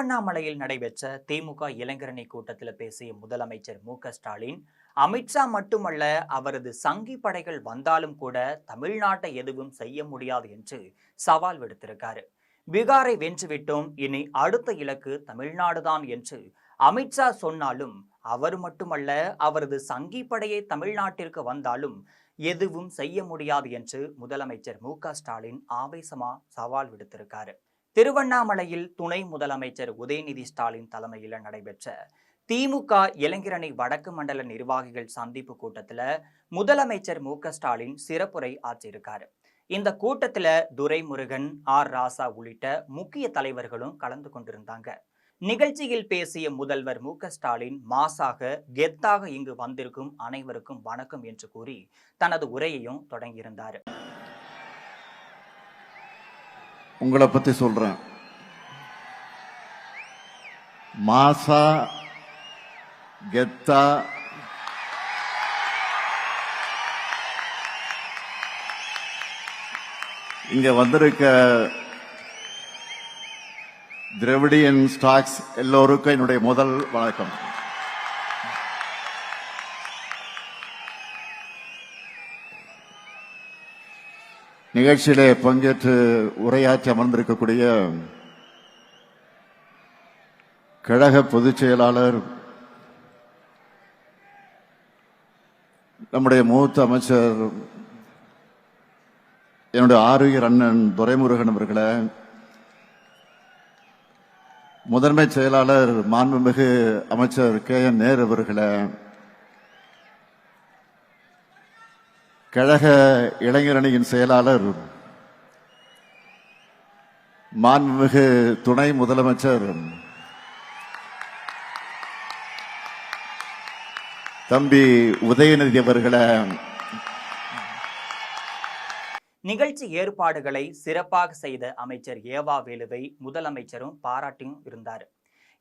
திருவண்ணாமலையில் நடைபெற்ற திமுக இளைஞரணி கூட்டத்தில் பேசிய முதலமைச்சர் மு.க.ஸ்டாலின், அமித்ஷா மட்டுமல்ல அவரது சங்கி படைகள் வந்தாலும் கூட தமிழ்நாட்டை எதுவும் செய்ய முடியாது என்று சவால் விடுத்திருக்காரு. பீகாரை வென்றுவிட்டோம், இனி அடுத்த இலக்கு தமிழ்நாடுதான் என்று அமித்ஷா சொன்னாலும், அவர் மட்டுமல்ல அவரது சங்கி படையை தமிழ்நாட்டிற்கு வந்தாலும் எதுவும் செய்ய முடியாது என்று முதலமைச்சர் மு.க.ஸ்டாலின் ஆவேசமா சவால் விடுத்திருக்காரு. திருவண்ணாமலையில் துணை முதலமைச்சர் உதயநிதி ஸ்டாலின் தலைமையில் நடைபெற்ற திமுக இளைஞரணி வடக்கு மண்டல நிர்வாகிகள் சந்திப்பு கூட்டத்தில் முதலமைச்சர் மு.க.ஸ்டாலின் சிறப்புரை ஆற்றியிருக்காரு. இந்த கூட்டத்தில் துரைமுருகன், ஆர். ராசா உள்ளிட்ட முக்கிய தலைவர்களும் கலந்து கொண்டிருந்தாங்க. நிகழ்ச்சியில் பேசிய முதல்வர் மு.க.ஸ்டாலின் மாசாக கெத்தாக இங்கு வந்திருக்கும் அனைவருக்கும் வணக்கம் என்று கூறி தனது உரையையும் தொடங்கியிருந்தார். உங்களை பத்தி சொல்றேன். மாசா கெத்தா இங்க வந்திருக்க திராவிடியன் ஸ்டாக்ஸ் எல்லோருக்கும் என்னுடைய முதல் வணக்கம். நிகழ்ச்சியிலே பங்கேற்று உரையாற்றி அமர்ந்திருக்கக்கூடிய கழக பொதுச் செயலாளர், நம்முடைய மூத்த அமைச்சர், என்னுடைய ஆரோக்கிய அண்ணன் துரைமுருகன் அவர்களே, முதன்மை செயலாளர் மாண்புமிகு அமைச்சர் கே.என். நேரு அவர்களே, கழக இளைஞரணியின் செயலாளர் மாண்புமிகு துணை முதலமைச்சர் தம்பி உதயநிதி அவர்களே, நிகழ்ச்சி ஏற்பாடுகளை சிறப்பாக செய்த அமைச்சர் ஏவா வேலுவை முதலமைச்சரும் பாராட்டியும் இருந்தார்.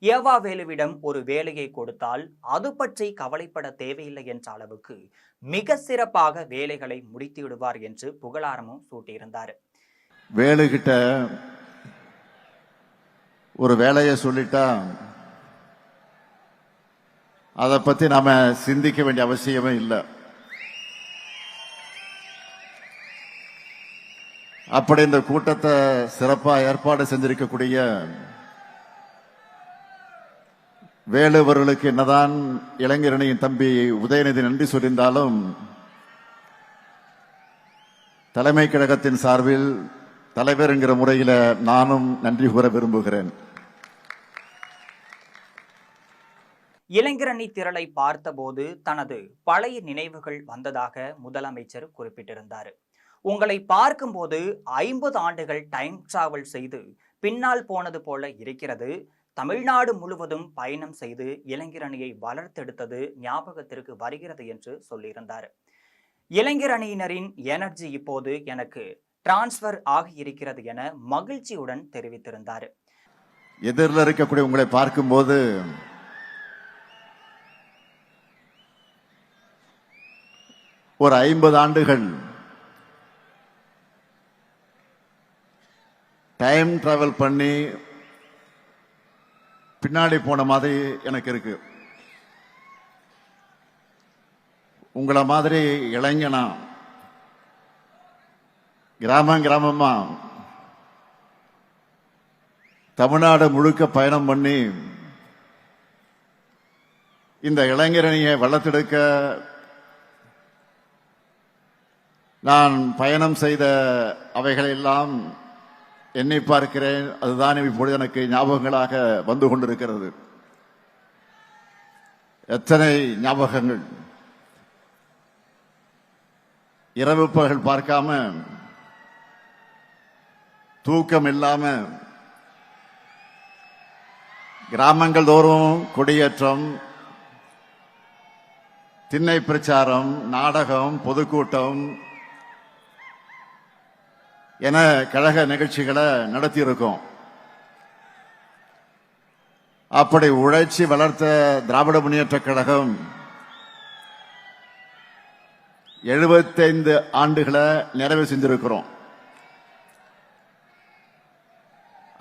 ஏவா வேலுவிடம் ஒரு வேலையை கொடுத்தால் அது பற்றி கவலைப்பட தேவையில்லை என்ற அளவுக்கு மிக சிறப்பாக வேலைகளை முடித்து விடுவார் என்று புகழாரமும் சூட்டியிருந்தார். வேலுகிட்ட ஒரு வேலையை சொல்லிட்டா அதை பத்தி நாம சிந்திக்க வேண்டிய அவசியமே இல்லை. அப்படி இந்த கூட்டத்தை சிறப்பா ஏற்பாடு செஞ்சிருக்கக்கூடிய வேலுவர்களுக்கு என்னதான் இளைஞரணியின் தம்பி உதயநிதி நன்றி சொல்லியிருந்தாலும், தலைமை கழகத்தின் சார்பில் தலைவர் என்கிற முறையில் நானும் நன்றி கூற விரும்புகிறேன். இளைஞரணி திரளை பார்த்தபோது தனது பழைய நினைவுகள் வந்ததாக முதலமைச்சர் குறிப்பிட்டிருந்தார். உங்களை பார்க்கும்போது 50 ஆண்டுகள் டைம் டிராவல் செய்து பின்னால் போனது போல இருக்கிறது. தமிழ்நாடு முழுவதும் பயணம் செய்து இளைஞரணியை வளர்த்தெடுத்தது ஞாபகத்திற்கு வருகிறது என்று சொல்லியிருந்தார். இளைஞரணியினரின் எனர்ஜி இப்போது எனக்கு டிரான்ஸ்பர் ஆகியிருக்கிறது என மகிழ்ச்சியுடன் தெரிவித்திருந்தார். எதிரில் இருக்கக்கூடிய உங்களை பார்க்கும்போது ஒரு 50 ஆண்டுகள் டைம் டிராவல் பண்ணி பின்னாடி போன மாதிரி எனக்கு இருக்கு. உங்களை மாதிரி இளைஞனா கிராமமா தமிழ்நாடு முழுக்க பயணம் பண்ணி இந்த இளைஞரணியை வளர்த்தெடுக்க நான் பயணம் செய்த அவைகளெல்லாம் என்னை பார்க்கிறேன். அதுதான் இப்பொழுது எனக்கு ஞாபகங்களாக வந்து கொண்டிருக்கிறது. எத்தனை ஞாபகங்கள்! இரவு பகல் பார்க்காம, தூக்கம் இல்லாம, கிராமங்கள் தோறும் கொடியேற்றம், திண்ணை பிரச்சாரம், நாடகம், பொதுக்கூட்டம் என கழக நிகழ்ச்சிகளை நடத்தியிருக்கோம். அப்படி உழைச்சி வளர்த்த திராவிட முன்னேற்ற கழகம் 75 ஆண்டுகளை நிறைவு செஞ்சிருக்கிறோம்.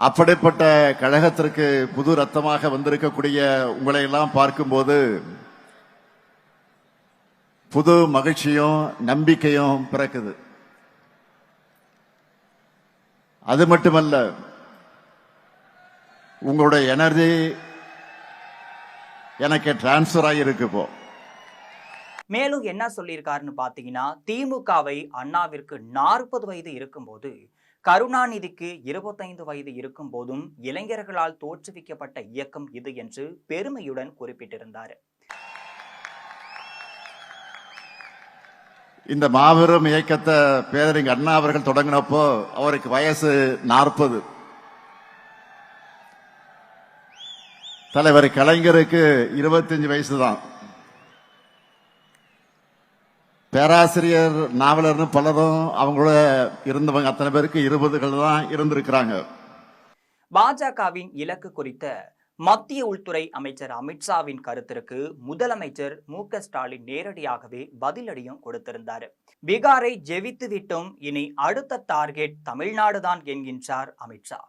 அப்படிப்பட்ட கழகத்திற்கு புது ரத்தமாக வந்திருக்கக்கூடிய உங்களை எல்லாம் பார்க்கும்போது புது மகிழ்ச்சியும் நம்பிக்கையும் பிறக்குது. அது மட்டுமல்ல, உங்களுடைய எனர்ஜி எனக்கு டிரான்ஸ்பர் ஆகியிருக்கு இப்போ. மேலும் என்ன சொல்லியிருக்காருன்னு பாத்தீங்கன்னா, திமுகவை அண்ணாவிற்கு 40 வயது இருக்கும்போது, கருணாநிதிக்கு 25 வயது இருக்கும் போதும் இளைஞர்களால் தோற்றுவிக்கப்பட்ட இயக்கம் இது என்று பெருமையுடன் குறிப்பிட்டிருந்தார். இந்த மாபெரும் இயக்கத்தை பேரறிஞர் அண்ணா அவர்கள் தொடங்கினப்போ அவருக்கு வயசு 40. தலைவர் கலைஞருக்கு 25 வயசு தான். பேராசிரியர் நாவலர்னு பலரும் அவங்களோட இருந்தவங்க அத்தனை பேருக்கு 20கள் தான் இருந்திருக்கிறாங்க. பாஜகவின் இலக்கு குறித்த மத்திய உள்துறை அமைச்சர் அமித்ஷாவின் கருத்திற்கு முதலமைச்சர் மு.க.ஸ்டாலின் நேரடியாகவே பதிலடியும் கொடுத்திருந்தார். பீகாரை ஜெயித்து விட்டும், இனி அடுத்த டார்கெட் தமிழ்நாடு தான் என்கின்றார் அமித்ஷா.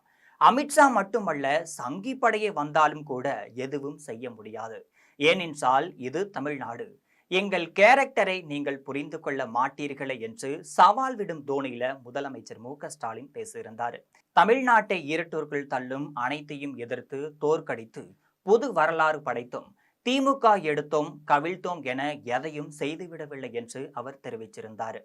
அமித்ஷா மட்டுமல்ல, சங்கி படையே வந்தாலும் கூட எதுவும் செய்ய முடியாது. ஏனென்றால் இது தமிழ்நாடு. எங்கள் கேரக்டரை நீங்கள் புரிந்து கொள்ள மாட்டீர்களே என்று சவால் விடும் தோணியில முதலமைச்சர் மு.க.ஸ்டாலின் பேசியிருந்தார். தமிழ்நாட்டை இருட்டூர்கள் தள்ளும் அனைத்தையும் எதிர்த்து தோற்கடித்து புது வரலாறு படைத்தோம், திமுக எடுத்தோம் கவிழ்த்தோம் என எதையும் செய்துவிடவில்லை என்று அவர் தெரிவிச்சிருந்தார்.